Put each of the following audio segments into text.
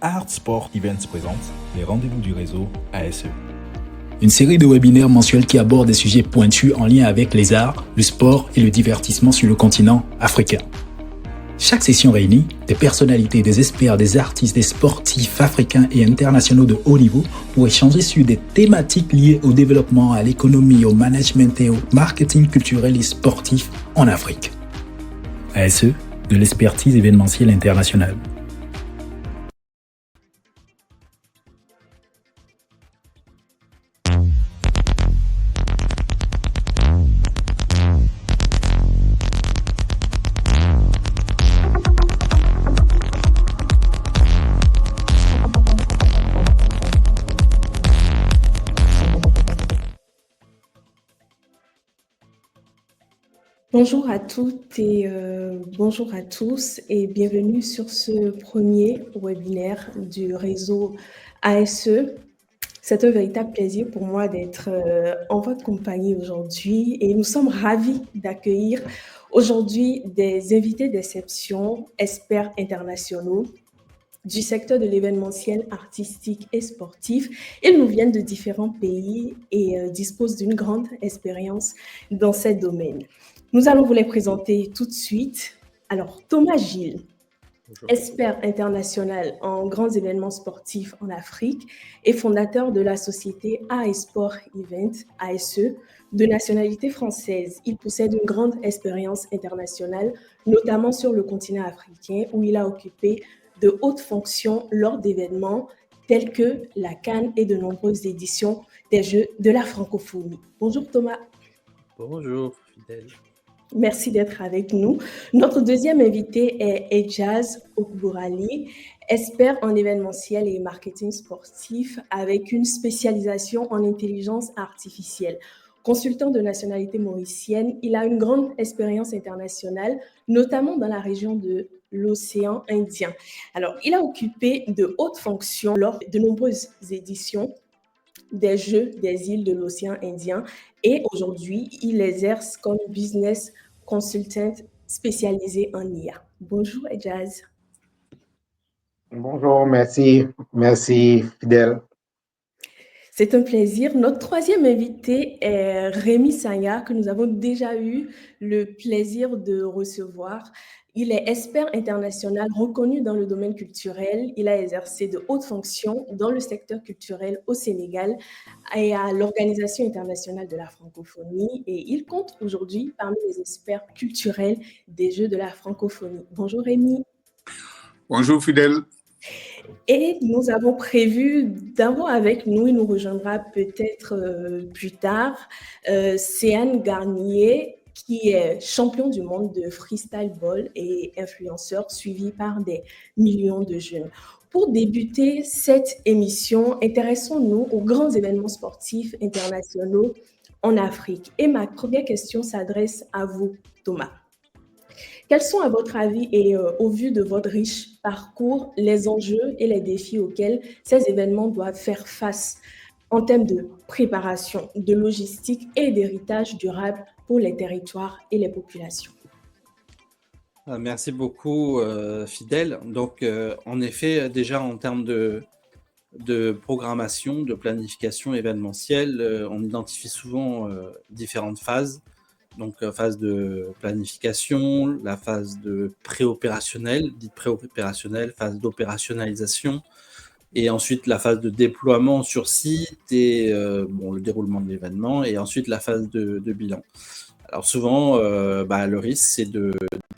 Art Sport Events présente les rendez-vous du réseau ASE. Une série de webinaires mensuels qui abordent des sujets pointus en lien avec les arts, le sport et le divertissement sur le continent africain. Chaque session réunit des personnalités, des experts, des artistes, des sportifs africains et internationaux de haut niveau pour échanger sur des thématiques liées au développement, à l'économie, au management et au marketing culturel et sportif en Afrique. ASE, de l'expertise événementielle internationale. Bonjour à toutes et bonjour à tous et bienvenue sur ce premier webinaire du réseau ASE. C'est un véritable plaisir pour moi d'être en votre compagnie aujourd'hui et nous sommes ravis d'accueillir aujourd'hui des invités d'exception, experts internationaux du secteur de l'événementiel artistique et sportif. Ils nous viennent de différents pays et disposent d'une grande expérience dans ces domaines. Nous allons vous les présenter tout de suite. Alors, Thomas Gilles, bonjour. Expert international en grands événements sportifs en Afrique et fondateur de la société AS Sport Event, ASE, de nationalité française. Il possède une grande expérience internationale, notamment sur le continent africain, où il a occupé de hautes fonctions lors d'événements tels que la CAN et de nombreuses éditions des Jeux de la francophonie. Bonjour Thomas. Bonjour Fidèle. Merci d'être avec nous. Notre deuxième invité est Ejaz Okbourali, expert en événementiel et marketing sportif avec une spécialisation en intelligence artificielle. Consultant de nationalité mauricienne, il a une grande expérience internationale, notamment dans la région de l'océan Indien. Alors, il a occupé de hautes fonctions lors de nombreuses éditions des Jeux des îles de l'océan Indien et aujourd'hui, il exerce comme business consultant spécialisé en IA. Bonjour, Ejaz. Bonjour, merci Fidèle. C'est un plaisir. Notre troisième invité est Rémi Sagna, que nous avons déjà eu le plaisir de recevoir. Il est expert international reconnu dans le domaine culturel. Il a exercé de hautes fonctions dans le secteur culturel au Sénégal et à l'Organisation internationale de la francophonie. Et il compte aujourd'hui parmi les experts culturels des Jeux de la francophonie. Bonjour Rémi. Bonjour Fidèle. Et nous avons prévu d'avoir avec nous, il nous rejoindra peut-être plus tard, Céane Garnier, qui est champion du monde de freestyle ball et influenceur suivi par des millions de jeunes. Pour débuter cette émission, intéressons-nous aux grands événements sportifs internationaux en Afrique. Et ma première question s'adresse à vous, Thomas. Quels sont, à votre avis et au vu de votre riche parcours, les enjeux et les défis auxquels ces événements doivent faire face en termes de préparation, de logistique et d'héritage durable pour les territoires et les populations? Merci beaucoup, Fidèle. Donc, en effet, déjà en termes de programmation, de planification événementielle, on identifie souvent différentes phases. Donc, phase de planification, la phase de préopérationnelle, dite préopérationnelle, phase d'opérationnalisation, et ensuite la phase de déploiement sur site et le déroulement de l'événement, et ensuite la phase de bilan. Alors souvent, le risque, c'est de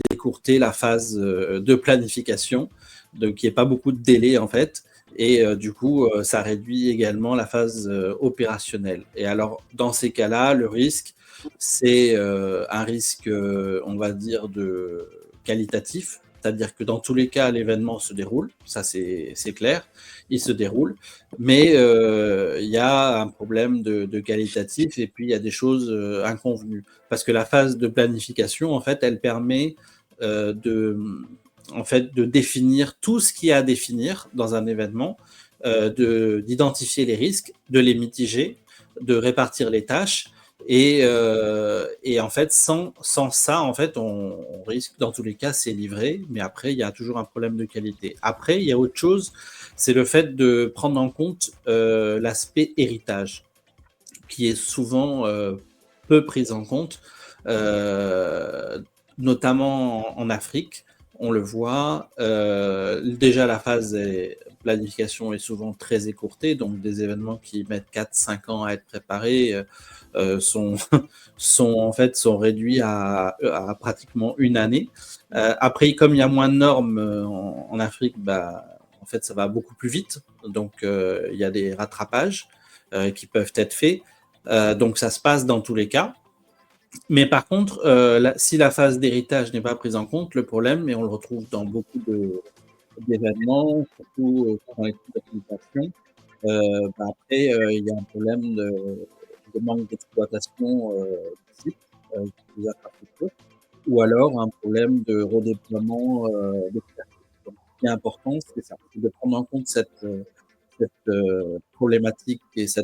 décourter la phase de planification, donc qu'il n'y ait pas beaucoup de délai en fait, et du coup, ça réduit également la phase opérationnelle. Et alors, dans ces cas-là, le risque, c'est un risque, on va dire, de qualitatif, c'est-à-dire que dans tous les cas, l'événement se déroule, ça c'est clair, il se déroule, mais il y a un problème de qualitatif et puis il y a des choses inconvenues. Parce que la phase de planification, en fait, elle permet de définir tout ce qu'il y a à définir dans un événement, d'identifier les risques, de les mitiger, de répartir les tâches Et en fait, sans ça, en fait, on risque, dans tous les cas, c'est livré, mais après, il y a toujours un problème de qualité. Après, il y a autre chose, c'est le fait de prendre en compte l'aspect héritage, qui est souvent peu pris en compte, notamment en Afrique. On le voit, déjà la phase de planification est souvent très écourtée, donc des événements qui mettent 4-5 ans à être préparés sont, sont réduits à pratiquement une année. Après, comme il y a moins de normes en Afrique, en fait, ça va beaucoup plus vite. Donc, il y a des rattrapages qui peuvent être faits. Donc, ça se passe dans tous les cas. Mais par contre, si la phase d'héritage n'est pas prise en compte, le problème, et on le retrouve dans beaucoup d'événements, surtout dans les communications, après, il y a un problème de manque d'exploitation du site, des infrastructures, ou alors un problème de redéploiement d'expertise. Donc, ce qui est important, c'est ça, c'est de prendre en compte cette problématique et ce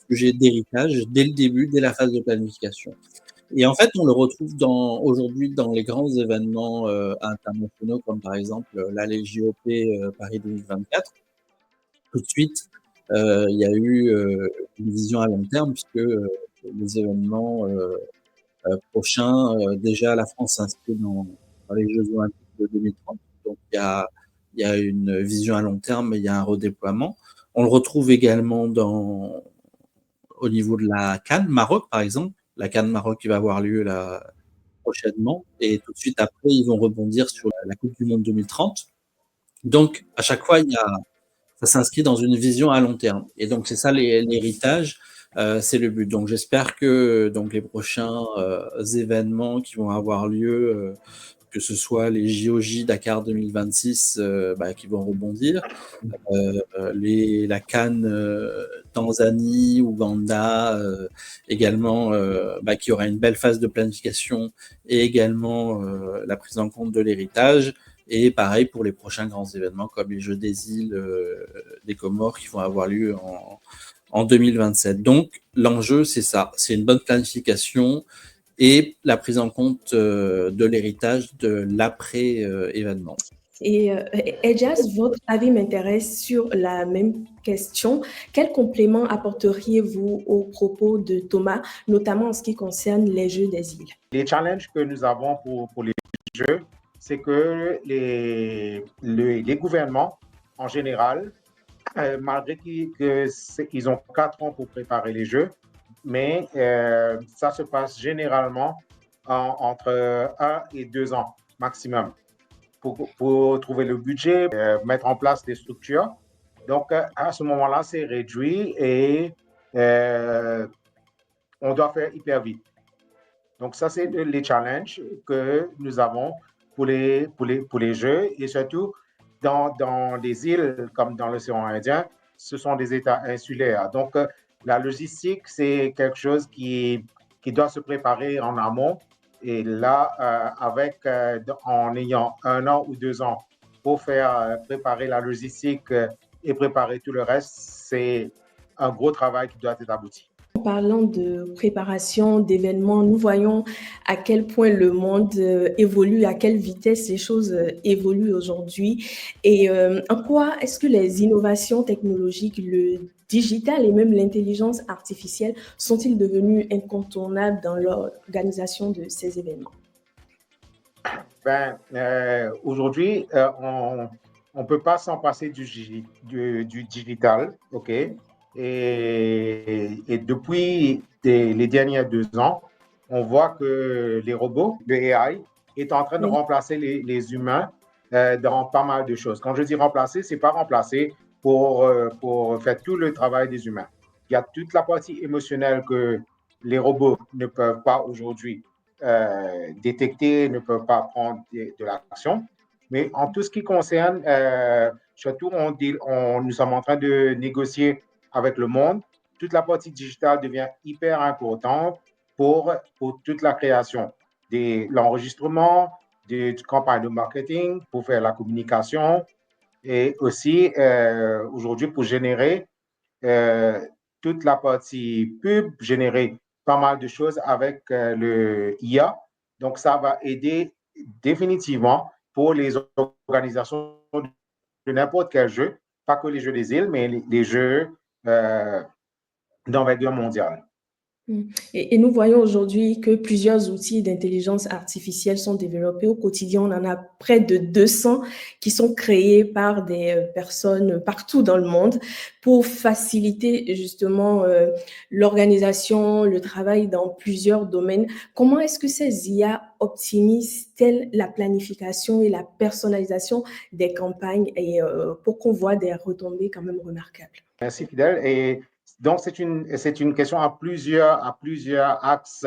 sujet d'héritage dès le début, dès la phase de planification. Et en fait, on le retrouve aujourd'hui dans les grands événements internationaux, comme par exemple les JOP Paris 2024. Tout de suite, il y a eu une vision à long terme, puisque les événements prochains, déjà la France s'inscrit dans les Jeux Olympiques de 2030. Donc il y a une vision à long terme, mais il y a un redéploiement. On le retrouve également au niveau de la CAN Maroc, par exemple. La CAN Maroc qui va avoir lieu là, prochainement. Et tout de suite après, ils vont rebondir sur la Coupe du Monde 2030. Donc, à chaque fois, ça s'inscrit dans une vision à long terme. Et donc, c'est ça l'héritage, c'est le but. Donc, j'espère que donc, les prochains événements qui vont avoir lieu, que ce soit les JOJ Dakar 2026 qui vont rebondir, la CAN Tanzanie, Ouganda également, qui aura une belle phase de planification et également la prise en compte de l'héritage. Et pareil pour les prochains grands événements comme les Jeux des îles des Comores qui vont avoir lieu en 2027. Donc l'enjeu, c'est ça, c'est une bonne planification et la prise en compte de l'héritage de l'après-événement. Et Edjas, votre avis m'intéresse sur la même question. Quel complément apporteriez-vous aux propos de Thomas, notamment en ce qui concerne les Jeux des îles? Les challenges que nous avons pour les Jeux, c'est que les gouvernements, en général, malgré qu'ils ont 4 ans pour préparer les Jeux, mais ça se passe généralement entre 1 et 2 ans maximum pour trouver le budget, mettre en place des structures. Donc, à ce moment-là, c'est réduit et on doit faire hyper vite. Donc, ça, c'est les challenges que nous avons pour les Jeux et surtout dans les îles comme dans l'océan Indien, ce sont des États insulaires. Donc, la logistique, c'est quelque chose qui doit se préparer en amont. Et là, en ayant 1 an ou 2 ans pour faire préparer la logistique et préparer tout le reste, c'est un gros travail qui doit être abouti. En parlant de préparation d'événements, nous voyons à quel point le monde évolue, à quelle vitesse les choses évoluent aujourd'hui et en quoi est-ce que les innovations technologiques, le digital et même l'intelligence artificielle sont-ils devenus incontournables dans l'organisation de ces événements? Aujourd'hui, on ne peut pas s'en passer du digital, OK? Et depuis les derniers 2 ans, on voit que les robots, le AI, est en train de remplacer les humains dans pas mal de choses. Quand je dis remplacer, ce n'est pas remplacer pour faire tout le travail des humains. Il y a toute la partie émotionnelle que les robots ne peuvent pas aujourd'hui détecter, ne peuvent pas prendre de l'action. Mais en tout ce qui concerne, surtout, nous sommes en train de négocier avec le monde. Toute la partie digitale devient hyper importante pour toute la création, de l'enregistrement, de campagnes de marketing, pour faire la communication et aussi aujourd'hui pour générer toute la partie pub, générer pas mal de choses avec le IA. Donc, ça va aider définitivement pour les organisations de n'importe quel jeu, pas que les jeux des îles, mais les jeux d'envergure mondiale. Et nous voyons aujourd'hui que plusieurs outils d'intelligence artificielle sont développés au quotidien. On en a près de 200 qui sont créés par des personnes partout dans le monde pour faciliter justement l'organisation, le travail dans plusieurs domaines. Comment est-ce que ces IA optimisent-elles la planification et la personnalisation des campagnes et pour qu'on voit des retombées quand même remarquables? Merci, Fidèle. Et donc, c'est une question à plusieurs axes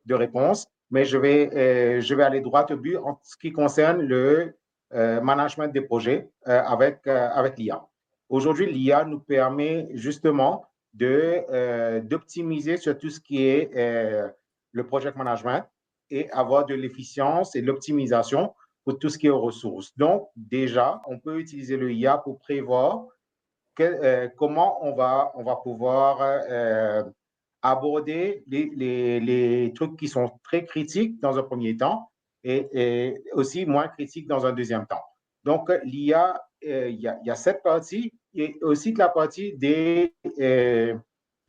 de réponse, mais je vais aller droit au but en ce qui concerne le management des projets avec l'IA. Aujourd'hui, l'IA nous permet justement d'optimiser sur tout ce qui est le project management et avoir de l'efficience et de l'optimisation pour tout ce qui est ressources. Donc, déjà, on peut utiliser le IA pour prévoir comment on va pouvoir aborder les trucs qui sont très critiques dans un premier temps et aussi moins critiques dans un deuxième temps. Donc, l'IA, il y a cette partie et aussi la partie des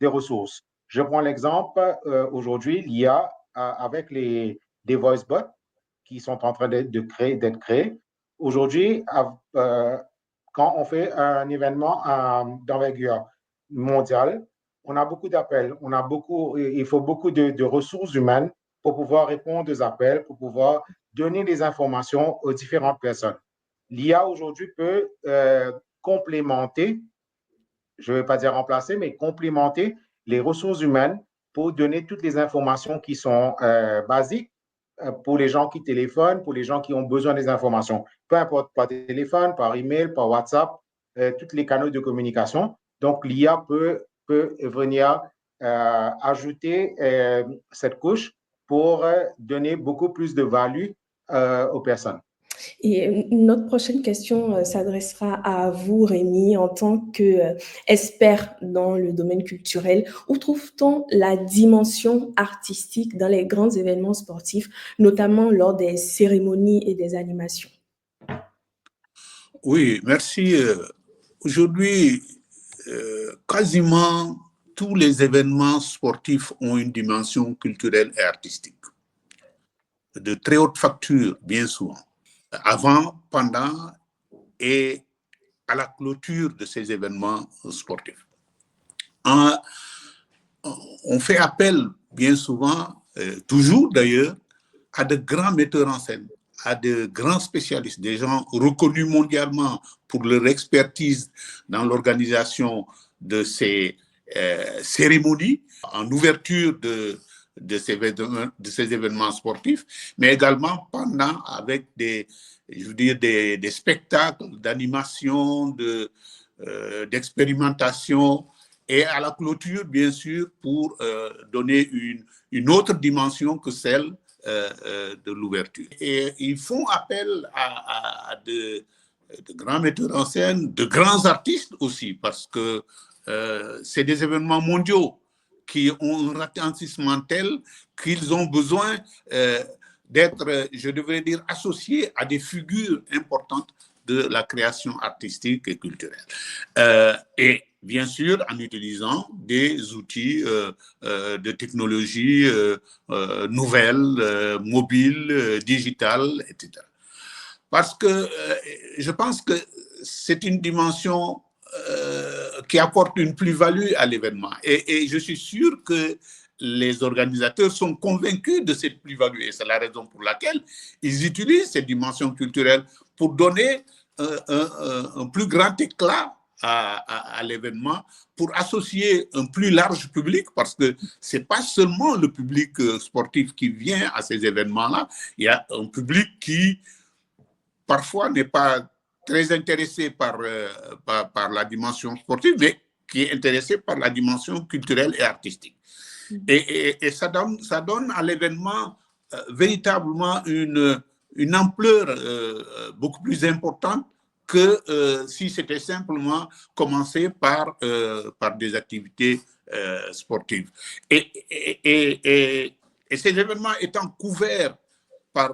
ressources. Je prends l'exemple aujourd'hui, l'IA avec des voice bots qui sont en train d'être créés. Aujourd'hui, quand on fait un événement d'envergure mondiale, on a beaucoup d'appels, il faut beaucoup de ressources humaines pour pouvoir répondre aux appels, pour pouvoir donner des informations aux différentes personnes. L'IA aujourd'hui peut complémenter, je ne vais pas dire remplacer, mais complémenter les ressources humaines pour donner toutes les informations qui sont basiques pour les gens qui téléphonent, pour les gens qui ont besoin des informations, peu importe par téléphone, par email, par WhatsApp, tous les canaux de communication. Donc, l'IA peut venir ajouter cette couche pour donner beaucoup plus de value aux personnes. Et notre prochaine question s'adressera à vous, Rémi, en tant qu'expert dans le domaine culturel. Où trouve-t-on la dimension artistique dans les grands événements sportifs, notamment lors des cérémonies et des animations? Oui, merci. Aujourd'hui, quasiment tous les événements sportifs ont une dimension culturelle et artistique, de très haute facture, bien souvent. Avant, pendant et à la clôture de ces événements sportifs. On fait appel bien souvent, toujours d'ailleurs, à de grands metteurs en scène, à de grands spécialistes, des gens reconnus mondialement pour leur expertise dans l'organisation de ces cérémonies en ouverture de ces événements sportifs, mais également pendant avec des spectacles d'animation, d'expérimentation et à la clôture, bien sûr, pour donner une autre dimension que celle de l'ouverture. Et ils font appel à de grands metteurs en scène, de grands artistes aussi, parce que c'est des événements mondiaux qui ont un retentissement tel qu'ils ont besoin d'être, je devrais dire, associés à des figures importantes de la création artistique et culturelle. Et bien sûr, en utilisant des outils de technologie nouvelles, mobiles, digitales, etc. Parce que je pense que c'est une dimension qui apporte une plus-value à l'événement. Et je suis sûr que les organisateurs sont convaincus de cette plus-value. Et c'est la raison pour laquelle ils utilisent cette dimension culturelle pour donner un plus grand éclat à l'événement, pour associer un plus large public, parce que ce n'est pas seulement le public sportif qui vient à ces événements-là, il y a un public qui parfois n'est pas très intéressé par la dimension sportive, mais qui est intéressé par la dimension culturelle et artistique. Et ça donne à l'événement véritablement une ampleur beaucoup plus importante que si c'était simplement commencer par des activités sportives. Et ces événements étant couverts par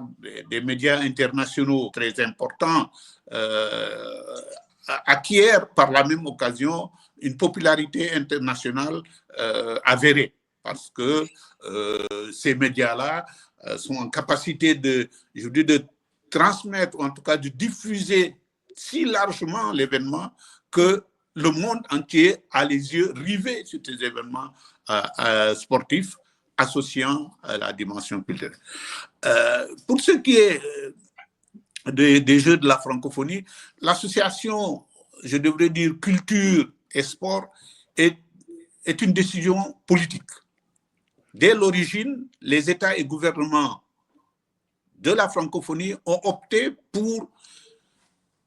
des médias internationaux très importants, acquièrent par la même occasion une popularité internationale avérée, parce que ces médias-là sont en capacité de transmettre, ou en tout cas de diffuser si largement l'événement que le monde entier a les yeux rivés sur ces événements sportifs associant à la dimension culturelle. Pour ce qui est des Jeux de la francophonie, l'association, je devrais dire, culture et sport est une décision politique. Dès l'origine, les États et gouvernements de la francophonie ont opté pour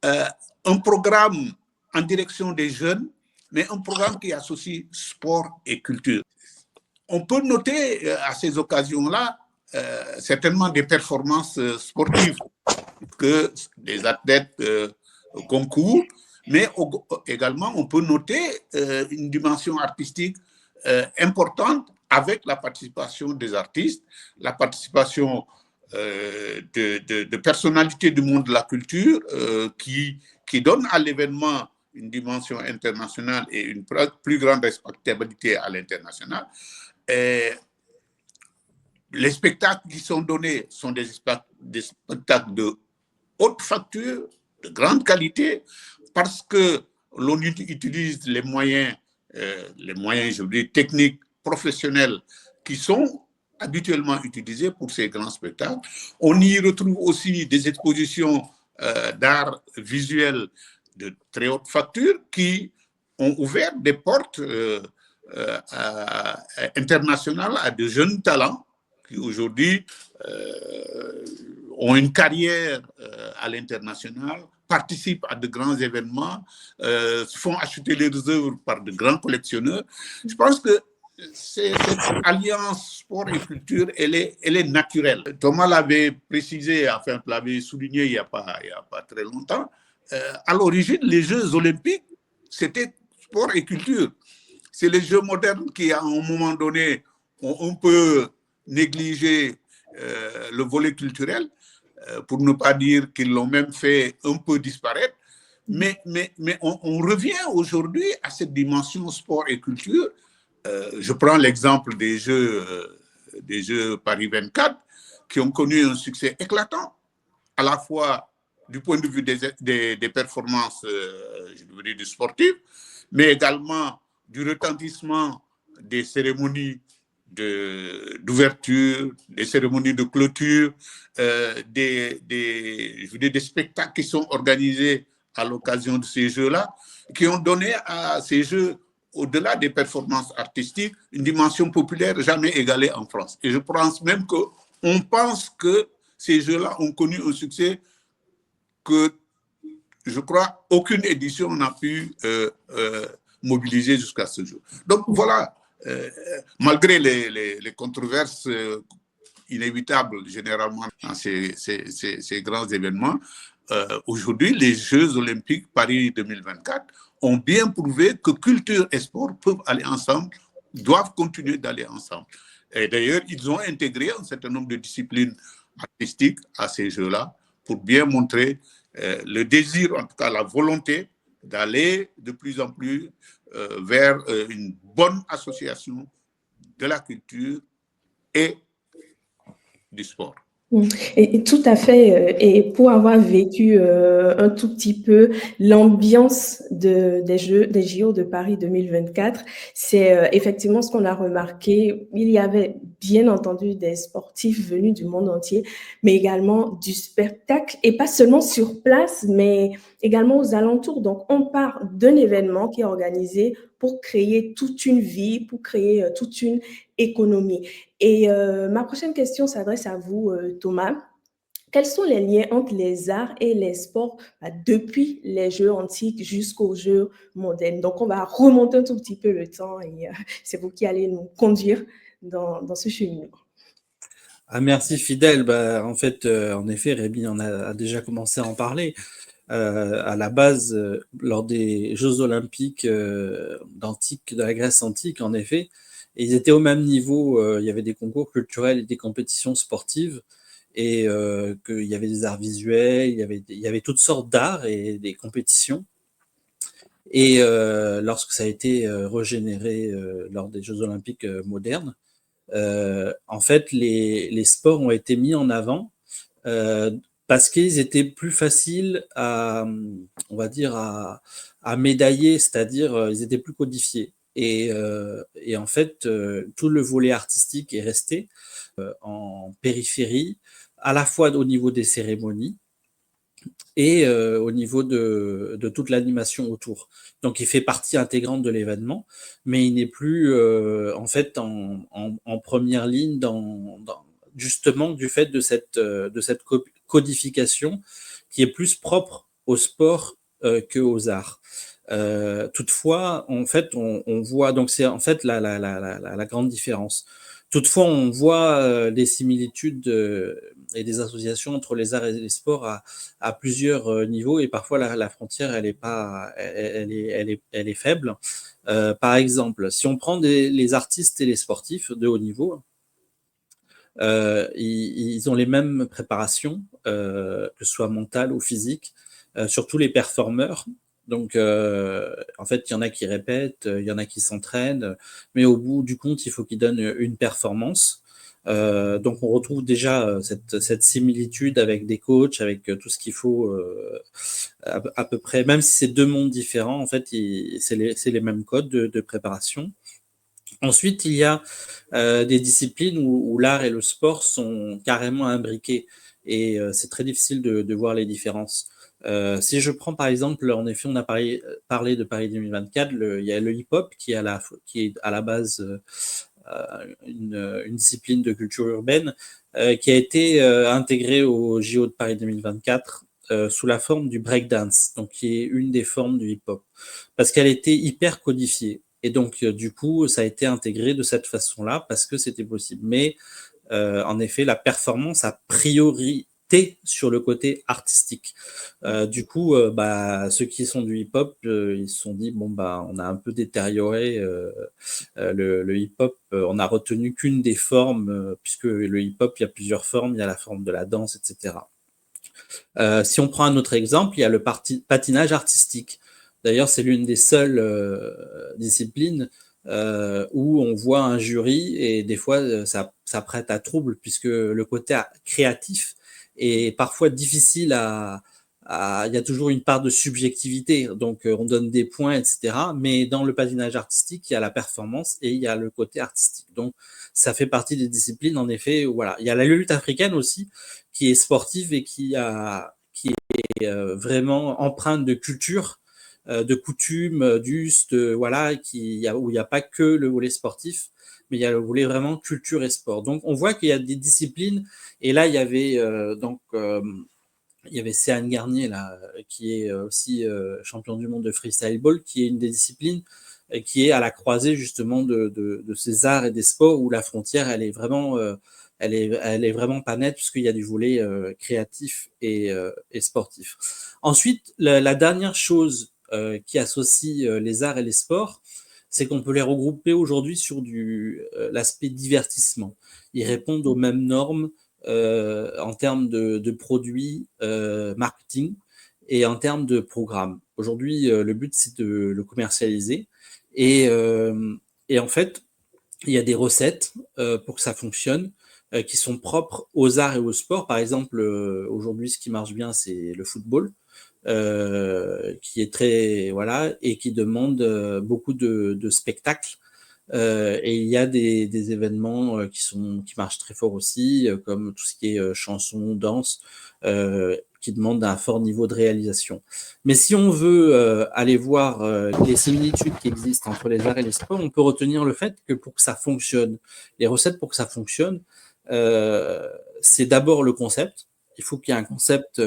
un programme en direction des jeunes, mais un programme qui associe sport et culture. On peut noter à ces occasions-là certainement des performances sportives que les athlètes concourent, mais également on peut noter une dimension artistique importante avec la participation des artistes, la participation de personnalités du monde de la culture qui donnent à l'événement une dimension internationale et une plus grande respectabilité à l'international. Les spectacles qui sont donnés sont des spectacles de haute facture, de grande qualité, parce que l'on utilise les moyens, je veux dire, techniques, professionnels, qui sont habituellement utilisés pour ces grands spectacles. On y retrouve aussi des expositions d'art visuel de très haute facture qui ont ouvert des portes internationales à de jeunes talents qui aujourd'hui ont une carrière à l'international, participent à de grands événements, se font acheter leurs œuvres par de grands collectionneurs. Je pense que cette alliance sport et culture, elle est naturelle. Thomas l'avait précisé, enfin, l'avait souligné il n'y a pas très longtemps. À l'origine, les Jeux olympiques, c'était sport et culture. C'est les Jeux modernes qui, à un moment donné, ont un peu négligé le volet culturel, pour ne pas dire qu'ils l'ont même fait un peu disparaître. Mais on revient aujourd'hui à cette dimension sport et culture. Je prends l'exemple des Jeux Paris 24 qui ont connu un succès éclatant, à la fois du point de vue des performances je veux dire, du sportif, mais également du retentissement des cérémonies d'ouverture, des cérémonies de clôture, des spectacles qui sont organisés à l'occasion de ces Jeux-là, qui ont donné à ces Jeux, au-delà des performances artistiques, une dimension populaire jamais égalée en France. Et je pense même qu'on pense que ces Jeux-là ont connu un succès que, je crois, aucune édition n'a pu mobiliser jusqu'à ce jour. Donc voilà, malgré les controverses inévitables généralement dans ces grands événements, aujourd'hui, les Jeux olympiques Paris 2024 ont bien prouvé que culture et sport peuvent aller ensemble, doivent continuer d'aller ensemble. Et d'ailleurs, ils ont intégré un certain nombre de disciplines artistiques à ces Jeux-là pour bien montrer le désir, en tout cas la volonté d'aller de plus en plus vers une bonne association de la culture et du sport. Et tout à fait. Et pour avoir vécu un tout petit peu l'ambiance des JO de Paris 2024, c'est effectivement ce qu'on a remarqué. Il y avait bien entendu des sportifs venus du monde entier, mais également du spectacle, et pas seulement sur place, mais également aux alentours. Donc, on part d'un événement qui est organisé pour créer toute une vie, pour créer toute une économie. Et ma prochaine question s'adresse à vous, Thomas. Quels sont les liens entre les arts et les sports depuis les Jeux antiques jusqu'aux Jeux modernes? Donc, on va remonter un tout petit peu le temps et c'est vous qui allez nous conduire dans ce cheminement. Ah, merci Fidèle. En effet, Rémi en a déjà commencé à en parler. à la base, lors des Jeux olympiques de la Grèce antique, en effet, et ils étaient au même niveau. Il y avait des concours culturels et des compétitions sportives, et qu'il y avait des arts visuels, il y avait toutes sortes d'arts et des compétitions. Et lorsque ça a été régénéré lors des Jeux olympiques modernes, en fait, les sports ont été mis en avant euh, parce qu'ils étaient plus faciles on va dire, à médailler, c'est-à-dire ils étaient plus codifiés. Et en fait, tout le volet artistique est resté en périphérie, à la fois au niveau des cérémonies et au niveau de toute l'animation autour. Donc, il fait partie intégrante de l'événement, mais il n'est plus en fait en première ligne justement du fait de cette codification qui est plus propre au sport que aux arts. Toutefois, en fait, on voit, donc c'est en fait la grande différence. Toutefois, on voit des similitudes et des associations entre les arts et les sports à plusieurs niveaux, et parfois la frontière elle est pas elle est faible. Par exemple, si on prend les artistes et les sportifs de haut niveau, ils ont les mêmes préparations, que ce soit mentale ou physique, surtout les performeurs. Donc, en fait, il y en a qui répètent, il y en a qui s'entraînent, mais au bout du compte, il faut qu'ils donnent une performance. Donc, on retrouve déjà cette similitude avec des coachs, avec tout ce qu'il faut à peu près, même si c'est deux mondes différents, en fait, c'est les mêmes codes de préparation. Ensuite, il y a des disciplines où l'art et le sport sont carrément imbriqués, et c'est très difficile de voir les différences. Si je prends par exemple, en effet, on a parlé de Paris 2024, il y a le hip-hop qui est à la base une discipline de culture urbaine qui a été intégrée au JO de Paris 2024 sous la forme du breakdance, donc qui est une des formes du hip-hop, parce qu'elle était hyper codifiée. Et donc, du coup, ça a été intégré de cette façon-là parce que c'était possible. Mais en effet, la performance a priorité sur le côté artistique. Du coup, bah, ceux qui sont du hip-hop, ils se sont dit bon bah on a un peu détérioré le hip-hop. On a retenu qu'une des formes, puisque le hip-hop, il y a plusieurs formes. Il y a la forme de la danse, etc. Si on prend un autre exemple, il y a le patinage artistique. D'ailleurs, c'est l'une des seules disciplines où on voit un jury, et des fois ça prête à trouble, puisque le côté créatif est parfois difficile il y a toujours une part de subjectivité, donc on donne des points, etc. Mais dans le patinage artistique, il y a la performance et il y a le côté artistique. Donc ça fait partie des disciplines, en effet. Voilà, il y a la lutte africaine aussi, qui est sportive et qui est vraiment empreinte de culture, de coutumes, d'us, voilà, où il n'y a pas que le volet sportif, mais il y a le volet vraiment culture et sport. Donc on voit qu'il y a des disciplines, et là il y avait il y avait Céane Garnier là, qui est aussi champion du monde de freestyle ball, qui est une des disciplines qui est à la croisée justement de ces arts et des sports, où la frontière elle est vraiment elle est vraiment pas nette, puisqu'il y a du volet créatif et sportif. Ensuite, la dernière chose qui associe les arts et les sports, c'est qu'on peut les regrouper aujourd'hui sur l'aspect divertissement. Ils répondent aux mêmes normes en termes de produits marketing et en termes de programmes. Aujourd'hui, le but, c'est de le commercialiser. Et, et en fait, il y a des recettes pour que ça fonctionne, qui sont propres aux arts et au sport. Par exemple, aujourd'hui, ce qui marche bien, c'est le football, qui est très, voilà, et qui demande beaucoup de spectacles. Et il y a des événements qui marchent très fort aussi, comme tout ce qui est chanson, danse, qui demandent un fort niveau de réalisation. Mais si on veut aller voir les similitudes qui existent entre les arts et les sports, on peut retenir le fait que pour que ça fonctionne, les recettes pour que ça fonctionne, c'est d'abord le concept. Il faut qu'il y ait un concept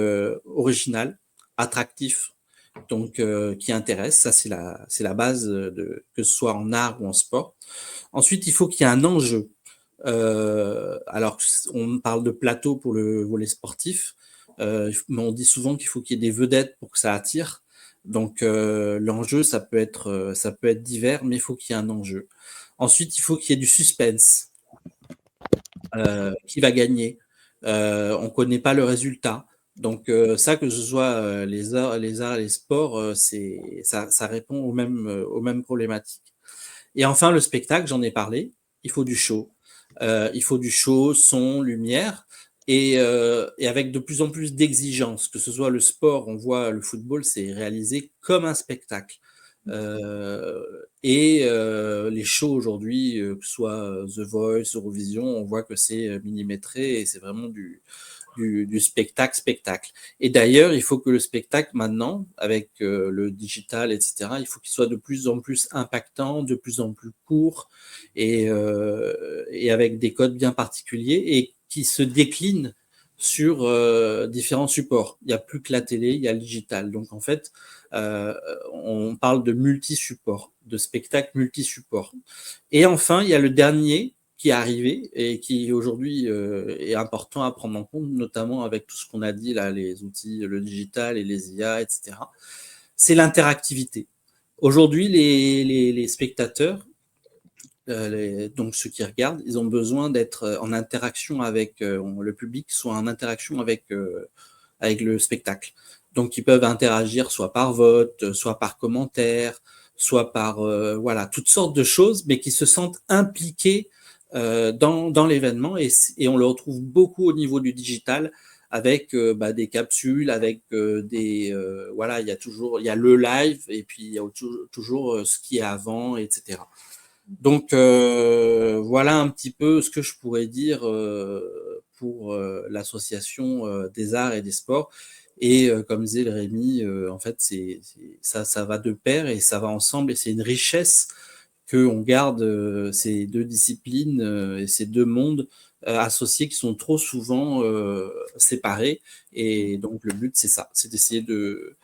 original, attractif, donc qui intéresse. Ça, c'est la base que ce soit en art ou en sport. Ensuite, il faut qu'il y ait un enjeu. Alors, on parle de plateau pour le volet sportif. Mais on dit souvent qu'il faut qu'il y ait des vedettes pour que ça attire. Donc l'enjeu, ça peut être divers, mais il faut qu'il y ait un enjeu. Ensuite, il faut qu'il y ait du suspense. Qui va gagner? On ne connaît pas le résultat. Donc ça, que ce soit les arts et les sports, ça répond aux mêmes problématiques. Et enfin, le spectacle, j'en ai parlé, il faut du show. Il faut du show, son, lumière, et avec de plus en plus d'exigences, que ce soit le sport, on voit le football, c'est réalisé comme un spectacle. Les shows aujourd'hui, que ce soit The Voice, Eurovision, on voit que c'est millimétré et c'est vraiment du spectacle. Et d'ailleurs, il faut que le spectacle maintenant, avec le digital, etc., il faut qu'il soit de plus en plus impactant, de plus en plus court et avec des codes bien particuliers et qui se déclinent sur différents supports. Il n'y a plus que la télé, il y a le digital. Donc en fait, on parle de multi-support, de spectacle multi-support. Et enfin, il y a le dernier qui est arrivé et qui aujourd'hui est important à prendre en compte, notamment avec tout ce qu'on a dit là, les outils, le digital et les IA, etc. C'est l'interactivité. Aujourd'hui, les spectateurs, donc ceux qui regardent, ils ont besoin d'être en interaction avec le public, soit en interaction avec le spectacle. Donc ils peuvent interagir soit par vote, soit par commentaire, soit par voilà, toutes sortes de choses, mais qui se sentent impliqués dans l'événement et on le retrouve beaucoup au niveau du digital avec des capsules, avec voilà, il y a le live et puis il y a toujours ce qui est avant, etc. Donc voilà un petit peu ce que je pourrais dire pour l'association des arts et des sports. Et comme disait le Rémi, en fait, ça va de pair et ça va ensemble et c'est une richesse qu'on garde ces deux disciplines et ces deux mondes associés qui sont trop souvent séparés. Et donc le but, c'est ça, c'est d'essayer de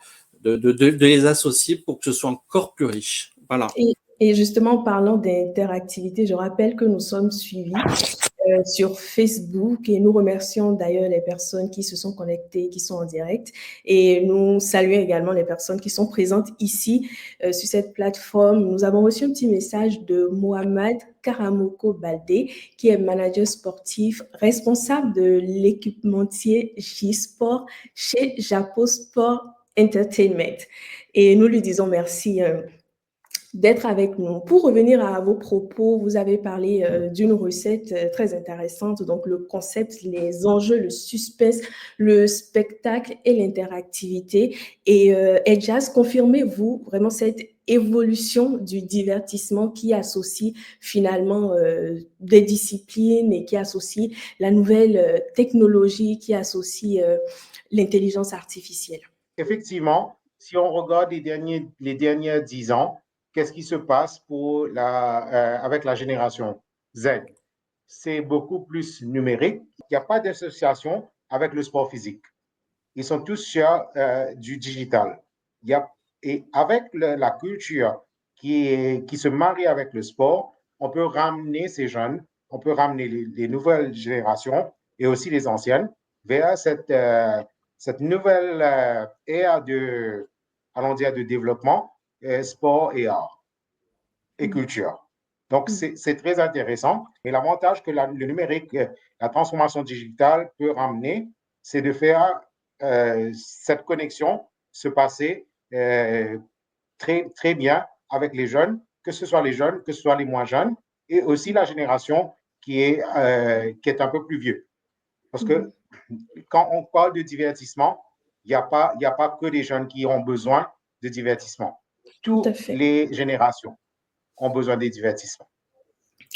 les associer pour que ce soit encore plus riche. Voilà. Et justement, parlant d'interactivité, je rappelle que nous sommes suivis sur Facebook et nous remercions d'ailleurs les personnes qui se sont connectées, qui sont en direct et nous saluons également les personnes qui sont présentes ici sur cette plateforme. Nous avons reçu un petit message de Mohamed Karamoko Baldé qui est manager sportif responsable de l'équipementier J-Sport chez Japo Sport Entertainment et nous lui disons merci d'être avec nous. Pour revenir à vos propos, vous avez parlé d'une recette très intéressante, donc le concept, les enjeux, le suspense, le spectacle et l'interactivité. Et Edjaz, confirmez-vous vraiment cette évolution du divertissement qui associe finalement des disciplines et qui associe la nouvelle technologie, qui associe l'intelligence artificielle? Effectivement, si on regarde les derniers 10 ans, qu'est-ce qui se passe avec la génération Z? C'est beaucoup plus numérique. Il n'y a pas d'association avec le sport physique. Ils sont tous sur du digital. Et avec la culture qui se marie avec le sport, on peut ramener ces jeunes, on peut ramener les nouvelles générations et aussi les anciennes vers cette nouvelle ère de développement, sport et art et culture. Donc, c'est très intéressant. Mais l'avantage que le numérique, la transformation digitale peut ramener, c'est de faire cette connexion se passer très, très bien avec les jeunes, que ce soit les jeunes, que ce soit les moins jeunes, et aussi la génération qui est un peu plus vieux. Parce que quand on parle de divertissement, il n'y a pas que les jeunes qui ont besoin de divertissement. Toutes les générations ont besoin de divertissement.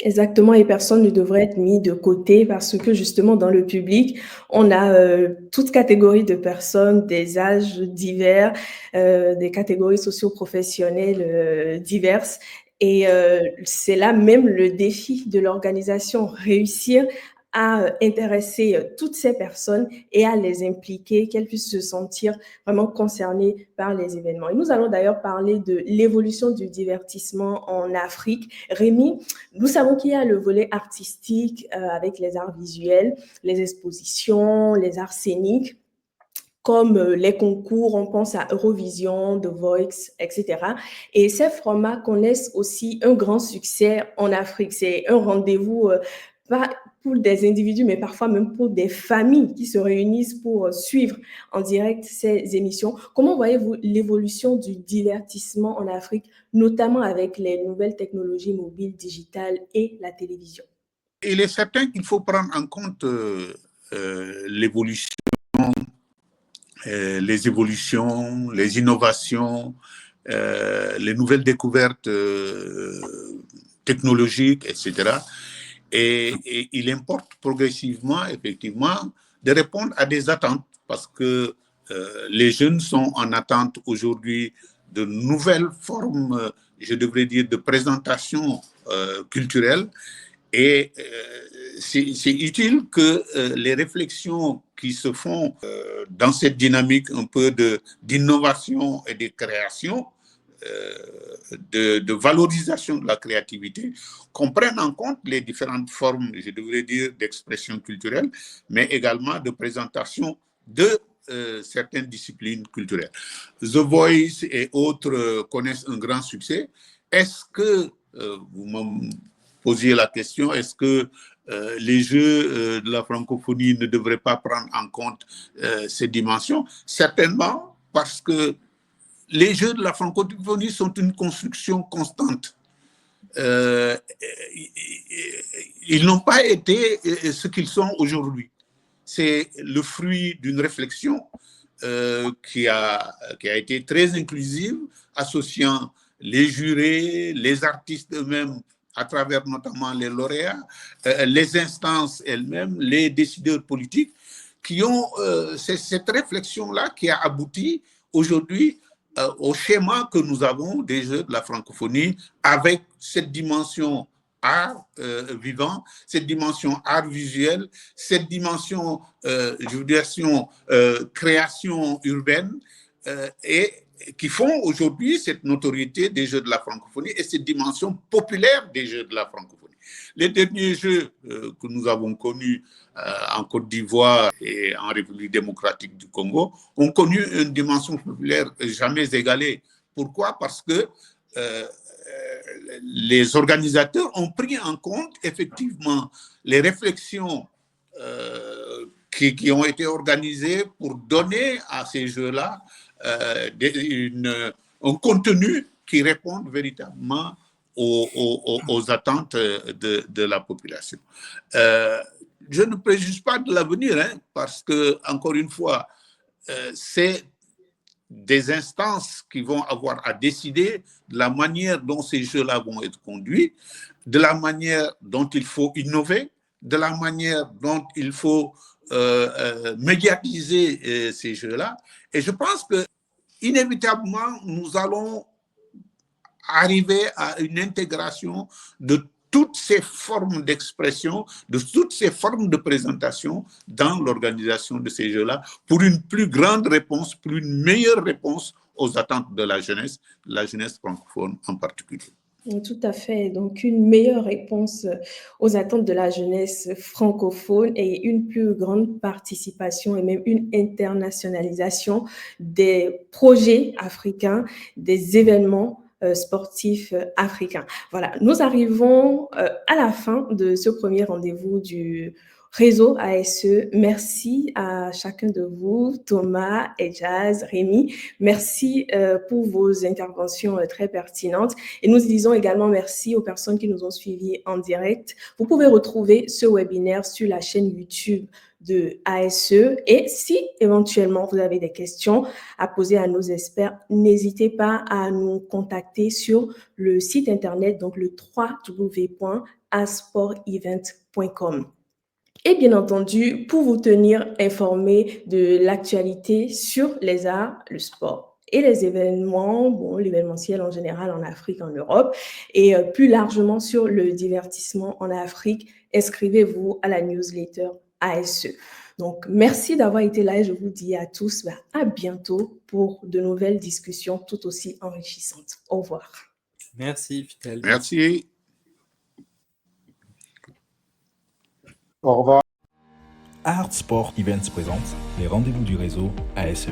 Exactement, et personne ne devrait être mis de côté parce que justement dans le public, on a toute catégorie de personnes, des âges divers, des catégories socio-professionnelles diverses. Et c'est là même le défi de l'organisation, réussir à intéresser toutes ces personnes et à les impliquer, qu'elles puissent se sentir vraiment concernées par les événements. Et nous allons d'ailleurs parler de l'évolution du divertissement en Afrique. Rémi, nous savons qu'il y a le volet artistique avec les arts visuels, les expositions, les arts scéniques. comme les concours, on pense à Eurovision, The Voice, etc. Et ces formats connaissent aussi un grand succès en Afrique. C'est un rendez-vous pas pour des individus, mais parfois même pour des familles qui se réunissent pour suivre en direct ces émissions. Comment voyez-vous l'évolution du divertissement en Afrique, notamment avec les nouvelles technologies mobiles, digitales et la télévision? Il est certain qu'il faut prendre en compte l'évolution, les évolutions, les innovations, les nouvelles découvertes technologiques, etc. Et il importe progressivement, effectivement, de répondre à des attentes parce que les jeunes sont en attente aujourd'hui de nouvelles formes, je devrais dire, de présentation culturelle. Et c'est utile que les réflexions qui se font dans cette dynamique un peu d'innovation et de création, de valorisation de la créativité, qu'on prenne en compte les différentes formes, je devrais dire, d'expression culturelle, mais également de présentation de certaines disciplines culturelles. The Voice et autres connaissent un grand succès. Est-ce que, vous me posiez la question, est-ce que les jeux de la francophonie ne devraient pas prendre en compte ces dimensions? Certainement, parce que les jeux de la francophonie sont une construction constante. Ils n'ont pas été ce qu'ils sont aujourd'hui. C'est le fruit d'une réflexion qui a été très inclusive, associant les jurés, les artistes eux-mêmes, à travers notamment les lauréats, les instances elles-mêmes, les décideurs politiques, qui ont cette réflexion-là qui a abouti aujourd'hui au schéma que nous avons des Jeux de la francophonie, avec cette dimension art vivant, cette dimension art visuel, cette dimension, je veux dire, création urbaine, et qui font aujourd'hui cette notoriété des Jeux de la francophonie et cette dimension populaire des Jeux de la francophonie. Les derniers Jeux que nous avons connus en Côte d'Ivoire et en République démocratique du Congo ont connu une dimension populaire jamais égalée. Pourquoi? Parce que les organisateurs ont pris en compte effectivement les réflexions qui ont été organisées pour donner à ces Jeux-là un contenu qui réponde véritablement aux attentes de la population. Je ne préjuge pas de l'avenir, parce que, encore une fois, c'est des instances qui vont avoir à décider de la manière dont ces jeux-là vont être conduits, de la manière dont il faut innover, de la manière dont il faut médiatiser ces jeux-là. Et je pense que inévitablement, nous allons arriver à une intégration de toutes ces formes d'expression, de toutes ces formes de présentation dans l'organisation de ces jeux-là, pour une plus grande réponse, pour une meilleure réponse aux attentes de la jeunesse francophone en particulier. Tout à fait. Donc, une meilleure réponse aux attentes de la jeunesse francophone et une plus grande participation et même une internationalisation des projets africains, des événements sportifs africains. Voilà, nous arrivons à la fin de ce premier rendez-vous du réseau ASE. Merci à chacun de vous, Thomas, Ejaz, Rémi. Merci pour vos interventions très pertinentes. Et nous disons également merci aux personnes qui nous ont suivis en direct. Vous pouvez retrouver ce webinaire sur la chaîne YouTube de ASE. Et si éventuellement vous avez des questions à poser à nos experts, n'hésitez pas à nous contacter sur le site internet, donc le www.asportevent.com. Et bien entendu, pour vous tenir informé de l'actualité sur les arts, le sport et les événements, l'événementiel en général en Afrique, en Europe, et plus largement sur le divertissement en Afrique, inscrivez-vous à la newsletter ASE. Donc, merci d'avoir été là et je vous dis à tous à bientôt pour de nouvelles discussions tout aussi enrichissantes. Au revoir. Merci, Fidèle. Merci. Au revoir. Art Sport Events présente les rendez-vous du réseau ASE.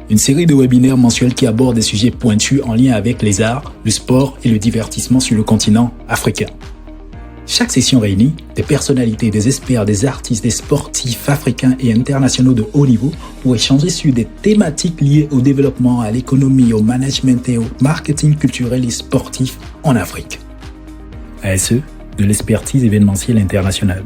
Une série de webinaires mensuels qui abordent des sujets pointus en lien avec les arts, le sport et le divertissement sur le continent africain. Chaque session réunit des personnalités, des experts, des artistes, des sportifs africains et internationaux de haut niveau pour échanger sur des thématiques liées au développement, à l'économie, au management et au marketing culturel et sportif en Afrique. ASE, de l'expertise événementielle internationale.